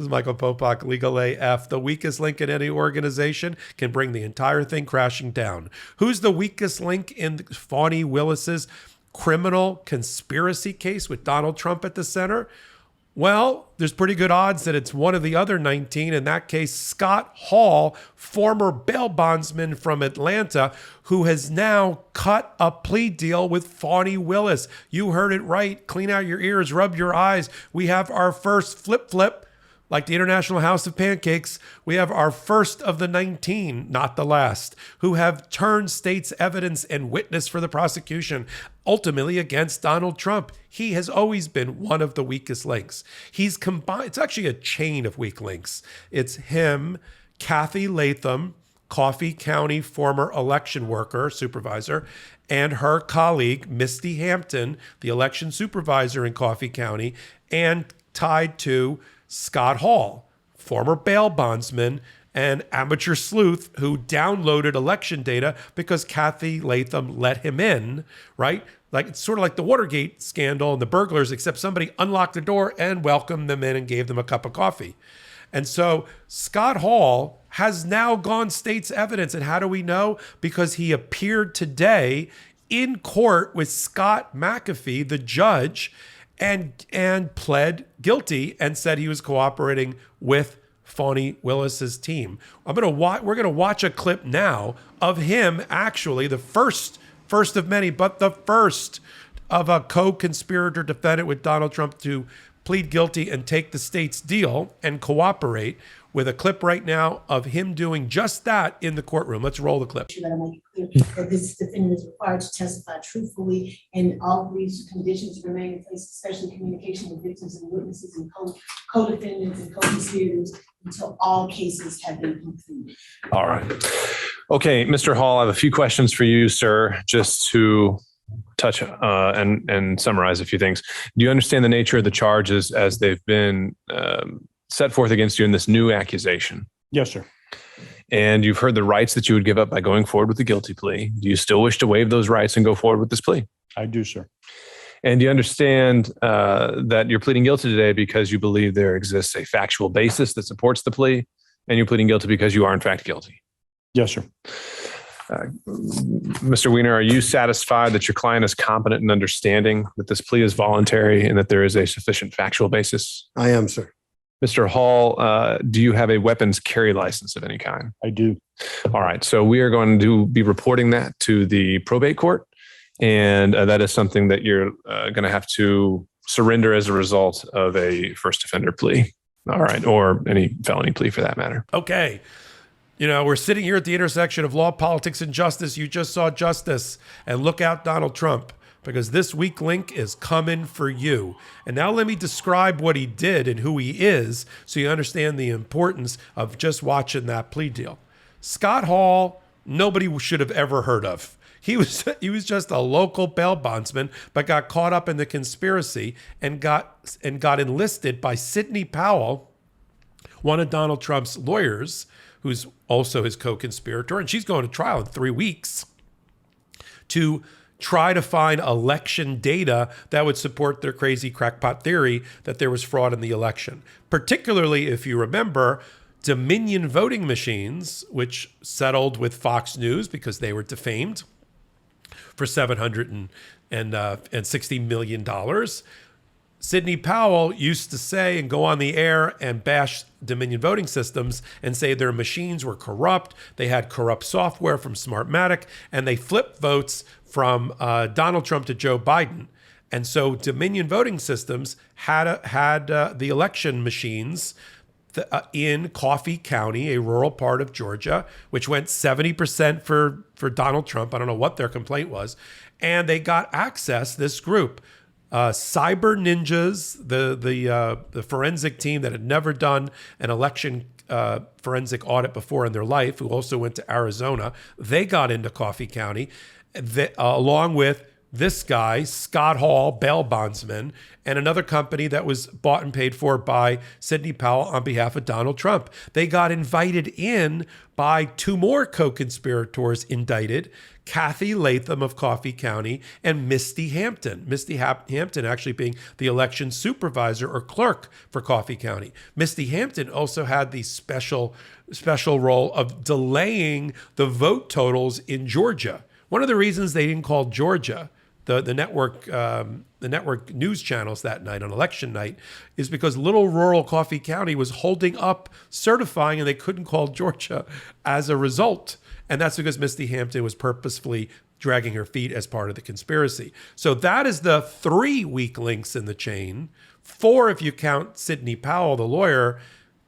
This is Michael Popak, Legal AF. The weakest link in any organization can bring the entire thing crashing down. Who's the weakest link in Fani Willis's criminal conspiracy case with Donald Trump at the center? Well, there's pretty good odds that it's one of the other 19. In that case, Scott Hall, former bail bondsman from Atlanta, who has now cut a plea deal with Fani Willis. You heard it right. Clean out your ears, rub your eyes. We have our first flip, like the International House of Pancakes. We have our first of the 19, not the last, who have turned state's evidence and witness for the prosecution, ultimately against Donald Trump. He has always been one of the weakest links. He's combined, it's actually a chain of weak links. It's him, Kathy Latham, Coffee County former election worker, supervisor, and her colleague, Misty Hampton, the election supervisor in Coffee County, and tied to Scott Hall, former bail bondsman and amateur sleuth who downloaded election data because Kathy Latham let him in, right? Like it's sort of like the Watergate scandal and the burglars, except somebody unlocked the door and welcomed them in and gave them a cup of coffee. And so Scott Hall has now gone state's evidence. And how do we know? Because he appeared today in court with Scott McAfee, the judge, and pled guilty and said he was cooperating with Fani Willis's team. We're gonna watch a clip now of him, actually the first of many, but the first of a co-conspirator defendant with Donald Trump to plead guilty and take the state's deal and cooperate, with a clip right now of him doing just that in the courtroom. Let's roll the clip. That I make it clear that this defendant is required to testify truthfully and all agreed conditions remain in place, especially communication with victims and witnesses and co-defendants and co-conspirators until all cases have been concluded. All right. Okay, Mr. Hall, I have a few questions for you, sir, just to touch and summarize a few things. Do you understand the nature of the charges as they've been set forth against you in this new accusation? Yes, sir. And you've heard the rights that you would give up by going forward with the guilty plea. Do you still wish to waive those rights and go forward with this plea? I do, sir. And do you understand that you're pleading guilty today because you believe there exists a factual basis that supports the plea, and you're pleading guilty because you are in fact guilty? Yes, sir. Mr. Wiener, are you satisfied that your client is competent in understanding that this plea is voluntary and that there is a sufficient factual basis? I am, sir. Mr. Hall, do you have a weapons carry license of any kind? I do. All right. So we are going to be reporting that to the probate court. And that is something that you're going to have to surrender as a result of a first offender plea. All right. Or any felony plea for that matter. Okay. You know, we're sitting here at the intersection of law, politics, and justice. You just saw justice. And look out, Donald Trump, because this weak link is coming for you. And now let me describe what he did and who he is so you understand the importance of just watching that plea deal. Scott Hall, nobody should have ever heard of. He was just a local bail bondsman, but got caught up in the conspiracy and got enlisted by Sidney Powell, one of Donald Trump's lawyers, who's also his co-conspirator, and she's going to trial in 3 weeks to try to find election data that would support their crazy crackpot theory that there was fraud in the election. Particularly, if you remember, Dominion voting machines, which settled with Fox News because they were defamed for $760 million. Sidney Powell used to say and go on the air and bash Dominion voting systems and say their machines were corrupt. They had corrupt software from Smartmatic, and they flipped votes from Donald Trump to Joe Biden. And so Dominion voting systems had the election machines in Coffee County, a rural part of Georgia, which went 70% for Donald Trump. I don't know what their complaint was. And they got access, this group, Cyber Ninjas, the forensic team that had never done an election forensic audit before in their life, who also went to Arizona. They got into Coffee County, along with this guy, Scott Hall, bail bondsman, and another company that was bought and paid for by Sidney Powell on behalf of Donald Trump. They got invited in by two more co-conspirators indicted, Kathy Latham of Coffee County and Misty Hampton. Misty Hampton actually being the election supervisor or clerk for Coffee County. Misty Hampton also had the special role of delaying the vote totals in Georgia. One of the reasons they didn't call Georgia the network news channels that night on election night is because little rural Coffee County was holding up certifying, and they couldn't call Georgia as a result. And that's because Misty Hampton was purposefully dragging her feet as part of the conspiracy. So that is the 3 weak links in the chain. 4 if you count Sidney Powell, the lawyer,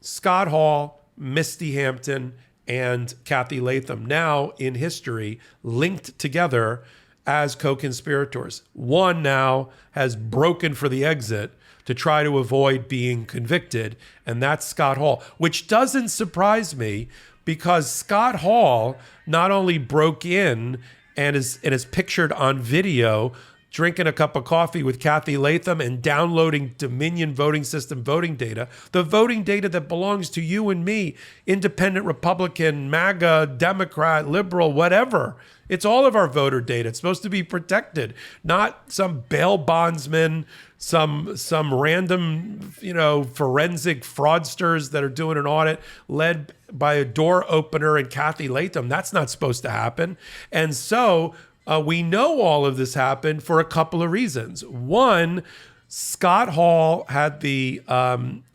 Scott Hall, Misty Hampton, and Kathy Latham, now in history, linked together as co-conspirators. One now has broken for the exit to try to avoid being convicted, and that's Scott Hall, which doesn't surprise me because Scott Hall not only broke in and is pictured on video drinking a cup of coffee with Kathy Latham and downloading Dominion voting system voting data, the voting data that belongs to you and me, independent, Republican, MAGA, Democrat, liberal, whatever. It's all of our voter data. It's supposed to be protected, not some bail bondsman, some random, forensic fraudsters that are doing an audit led by a door opener and Kathy Latham. That's not supposed to happen. And so we know all of this happened for a couple of reasons. One, Scott Hall had the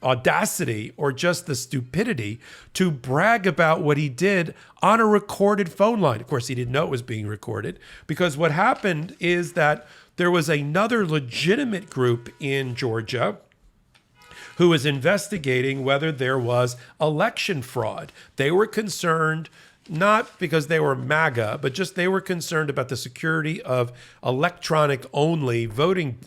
audacity or just the stupidity to brag about what he did on a recorded phone line. Of course, he didn't know it was being recorded because what happened is that there was another legitimate group in Georgia who was investigating whether there was election fraud. They were concerned not because they were MAGA, but just they were concerned about the security of electronic-only voting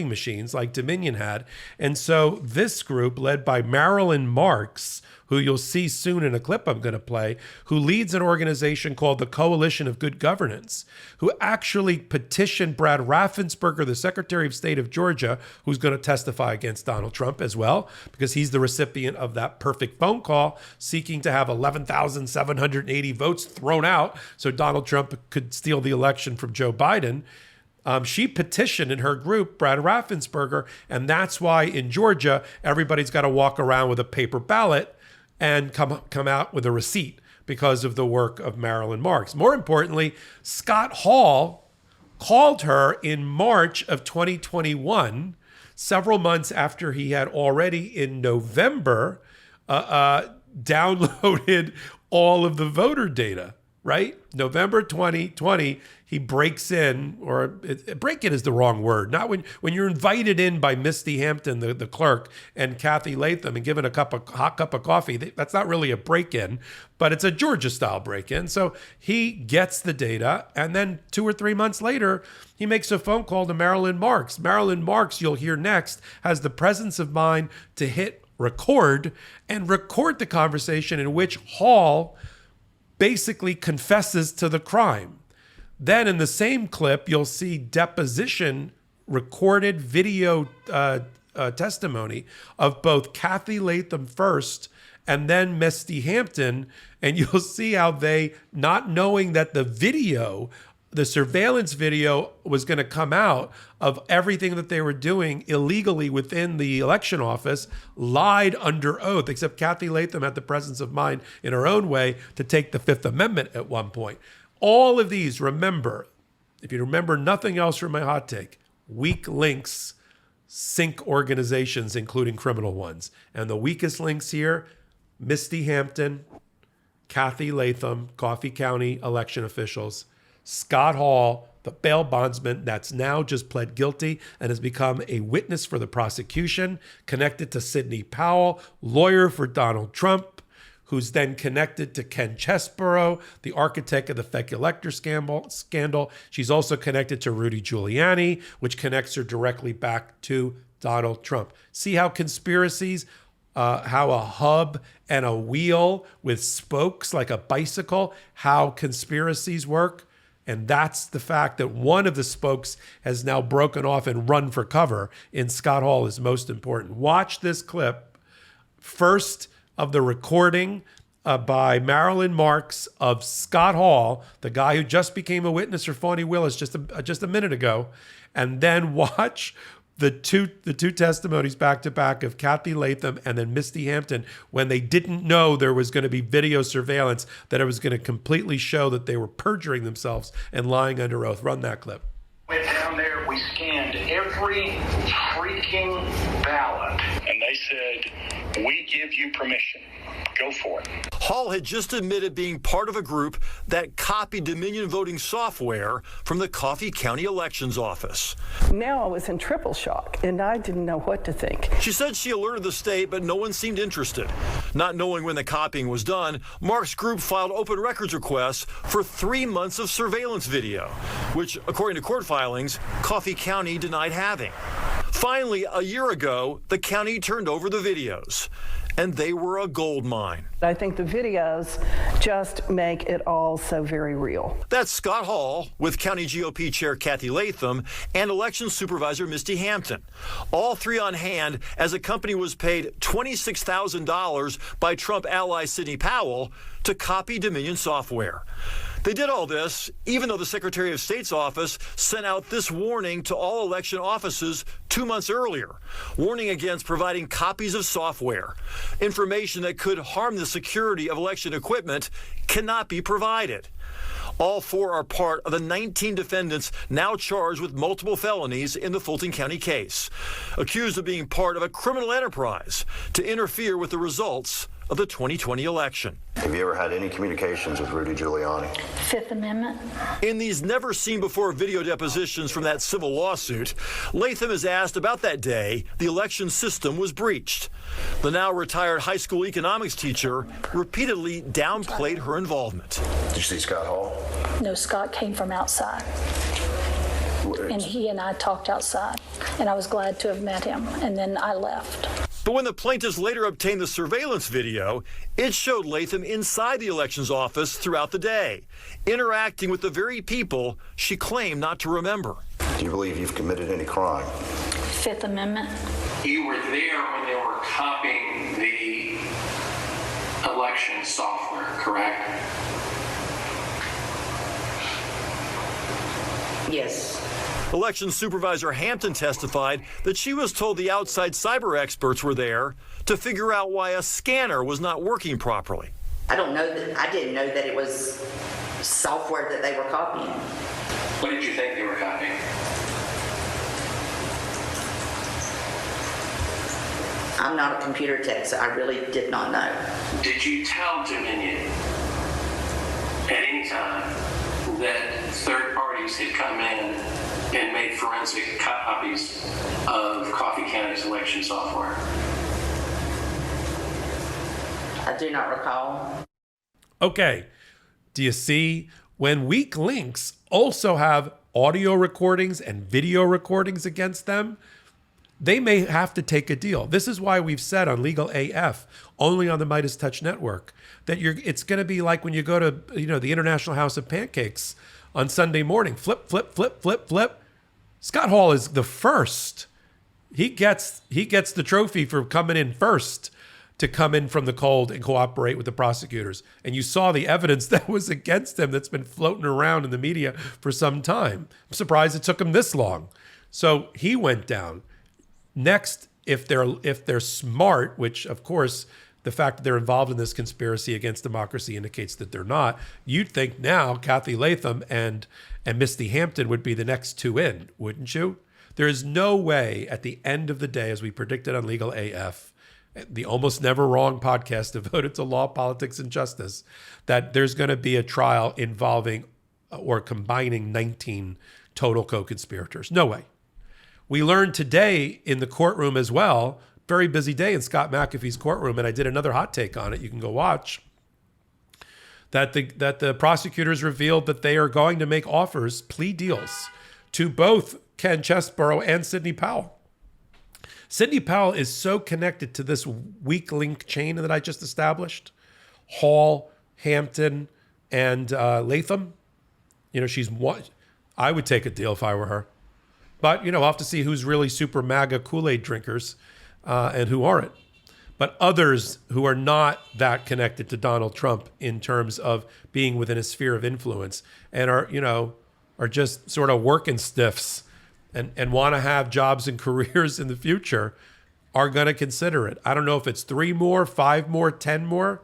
machines like Dominion had. And so this group, led by Marilyn Marks, who you'll see soon in a clip I'm going to play, who leads an organization called the Coalition of Good Governance, who actually petitioned Brad Raffensperger, the Secretary of State of Georgia, who's going to testify against Donald Trump as well, because he's the recipient of that perfect phone call seeking to have 11,780 votes thrown out so Donald Trump could steal the election from Joe Biden. She petitioned in her group, Brad Raffensperger, and that's why in Georgia, everybody's got to walk around with a paper ballot and come out with a receipt because of the work of Marilyn Marks. More importantly, Scott Hall called her in March of 2021, several months after he had already in November downloaded all of the voter data, right? November 2020, he breaks in, or break in is the wrong word. Not when you're invited in by Misty Hampton, the clerk, and Kathy Latham and given a hot cup of coffee. That's not really a break-in, but it's a Georgia-style break-in. So he gets the data, and then 2 or 3 months later, he makes a phone call to Marilyn Marks. Marilyn Marks, you'll hear next, has the presence of mind to hit record and record the conversation in which Hall basically confesses to the crime. Then in the same clip, you'll see deposition recorded video testimony of both Kathy Latham first and then Misty Hampton. And you'll see how they, not knowing that the surveillance video was going to come out of everything that they were doing illegally within the election office, lied under oath, except Kathy Latham had the presence of mind in her own way to take the Fifth Amendment at one point. All of these, remember, if you remember nothing else from my hot take, weak links sink organizations, including criminal ones. And the weakest links here, Misty Hampton, Kathy Latham, Coffee County election officials, Scott Hall, the bail bondsman that's now just pled guilty and has become a witness for the prosecution, connected to Sidney Powell, lawyer for Donald Trump, who's then connected to Ken Chesborough, the architect of the fake elector scandal. She's also connected to Rudy Giuliani, which connects her directly back to Donald Trump. See how conspiracies, how a hub and a wheel with spokes like a bicycle, how conspiracies work? And that's the fact that one of the spokes has now broken off and run for cover in Scott Hall is most important. Watch this clip first of the recording by Marilyn Marks of Scott Hall, the guy who just became a witness for Fawny Willis just a minute ago, and then watch the two testimonies back to back of Kathy Latham and then Misty Hampton when they didn't know there was going to be video surveillance, that it was going to completely show that they were perjuring themselves and lying under oath. Run that clip. Went down there, we scanned every freaking ballot, and they said, we give you permission. Go for it. Hall had just admitted being part of a group that copied Dominion voting software from the Coffee County Elections Office. Now I was in triple shock, and I didn't know what to think. She said she alerted the state, but no one seemed interested. Not knowing when the copying was done, Mark's group filed open records requests for 3 months of surveillance video, which, according to court filings, Coffee County denied having. Finally, a year ago, the county turned over the videos, and they were a gold mine. I think the videos just make it all so very real. That's Scott Hall with County GOP Chair Kathy Latham and Election Supervisor Misty Hampton. All three on hand as a company was paid $26,000 by Trump ally Sidney Powell to copy Dominion software. They did all this even though the Secretary of State's office sent out this warning to all election offices 2 months earlier, warning against providing copies of software. Information that could harm the security of election equipment cannot be provided. All four are part of the 19 defendants now charged with multiple felonies in the Fulton County case, accused of being part of a criminal enterprise to interfere with the results of the 2020 election. Have you ever had any communications with Rudy Giuliani? Fifth Amendment. In these never-seen-before video depositions from that civil lawsuit, Latham is asked about that day the election system was breached. The now-retired high school economics teacher repeatedly downplayed her involvement. Did you see Scott Hall? No, Scott came from outside. And he and I talked outside, and I was glad to have met him, and then I left. But when the plaintiffs later obtained the surveillance video, it showed Latham inside the elections office throughout the day, interacting with the very people she claimed not to remember. Do you believe you've committed any crime? Fifth Amendment. You were there when they were copying the election software, correct? Yes. Election Supervisor Hampton testified that she was told the outside cyber experts were there to figure out why a scanner was not working properly. I didn't know that it was software that they were copying. What did you think they were copying? I'm not a computer tech, so I really did not know. Did you tell Dominion at any time that third parties had come in and made forensic copies of Coffee County's election software? I do not recall. Okay. Do you see? When weak links also have audio recordings and video recordings against them, they may have to take a deal. This is why we've said on Legal AF, only on the MeidasTouch network, that it's going to be like when you go to the International House of Pancakes on Sunday morning. Flip, flip, flip, flip, flip. Scott Hall is the first. He gets the trophy for coming in first to come in from the cold and cooperate with the prosecutors. And you saw the evidence that was against him that's been floating around in the media for some time. I'm surprised it took him this long. So he went down. Next, if they're smart, which of course the fact that they're involved in this conspiracy against democracy indicates that they're not, you'd think now Kathy Latham and Misty Hampton would be the next two in, wouldn't you? There is no way at the end of the day, as we predicted on Legal AF, the almost never wrong podcast devoted to law, politics, and justice, that there's going to be a trial involving or combining 19 total co-conspirators. No way. We learned today in the courtroom as well, very busy day in Scott McAfee's courtroom, and I did another hot take on it. You can go watch. That the prosecutors revealed that they are going to make offers, plea deals, to both Ken Chesborough and Sidney Powell. Sidney Powell is so connected to this weak link chain that I just established. Hall, Hampton, and Latham. I would take a deal if I were her. But, we'll have to see who's really super MAGA Kool-Aid drinkers and who aren't. But others who are not that connected to Donald Trump in terms of being within a sphere of influence and are just sort of working stiffs and want to have jobs and careers in the future are going to consider it. I don't know if it's 3 more, 5 more, 10 more,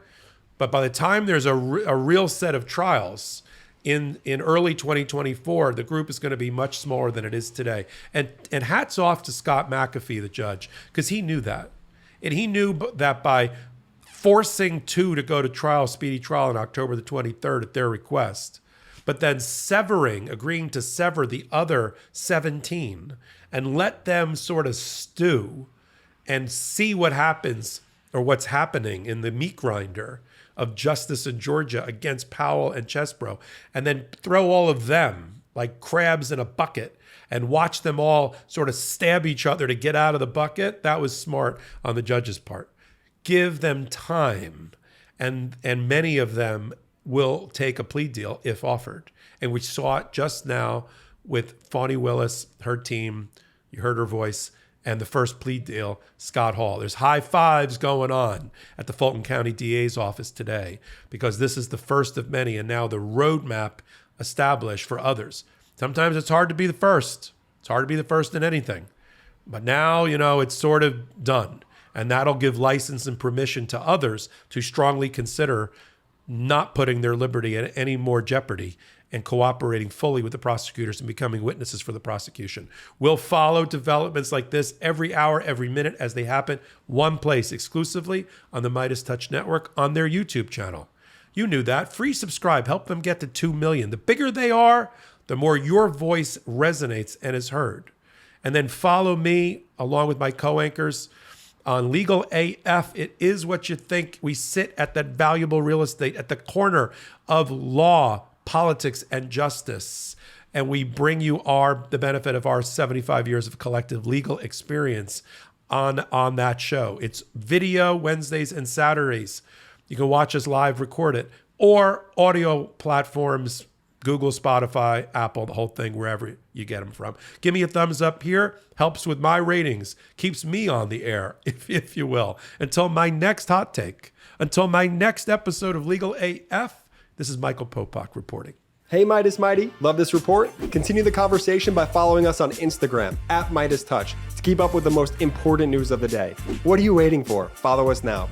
but by the time there's a real set of trials in early 2024, the group is going to be much smaller than it is today. And hats off to Scott McAfee, the judge, because he knew that. And he knew that by forcing 2 to go to trial, speedy trial on October the 23rd at their request, but then agreeing to sever the other 17 and let them sort of stew and see what happens or what's happening in the meat grinder of justice in Georgia against Powell and Chesbrough, and then throw all of them like crabs in a bucket and watch them all sort of stab each other to get out of the bucket. That was smart on the judge's part. Give them time, and many of them will take a plea deal if offered. And we saw it just now with Fani Willis, her team. You heard her voice. And the first plea deal, Scott Hall. There's high fives going on at the Fulton County DA's office today because this is the first of many, and now the roadmap established for others. Sometimes it's hard to be the first. It's hard to be the first in anything. But now, it's sort of done. And that'll give license and permission to others to strongly consider not putting their liberty in any more jeopardy and cooperating fully with the prosecutors and becoming witnesses for the prosecution. We'll follow developments like this every hour, every minute as they happen, one place exclusively on the MeidasTouch Network on their YouTube channel. You knew that. Free subscribe. Help them get to 2 million. The bigger they are, the more your voice resonates and is heard. And then follow me along with my co-anchors on Legal AF. It is what you think. We sit at that valuable real estate at the corner of law, politics, and justice. And we bring you the benefit of our 75 years of collective legal experience on that show. It's video Wednesdays and Saturdays. You can watch us live, record it, or audio platforms, Google, Spotify, Apple, the whole thing, wherever you get them from. Give me a thumbs up here. Helps with my ratings. Keeps me on the air, if you will. Until my next hot take. Until my next episode of Legal AF, this is Michael Popak reporting. Hey, Meidas Mighty. Love this report? Continue the conversation by following us on Instagram @MeidasTouch to keep up with the most important news of the day. What are you waiting for? Follow us now.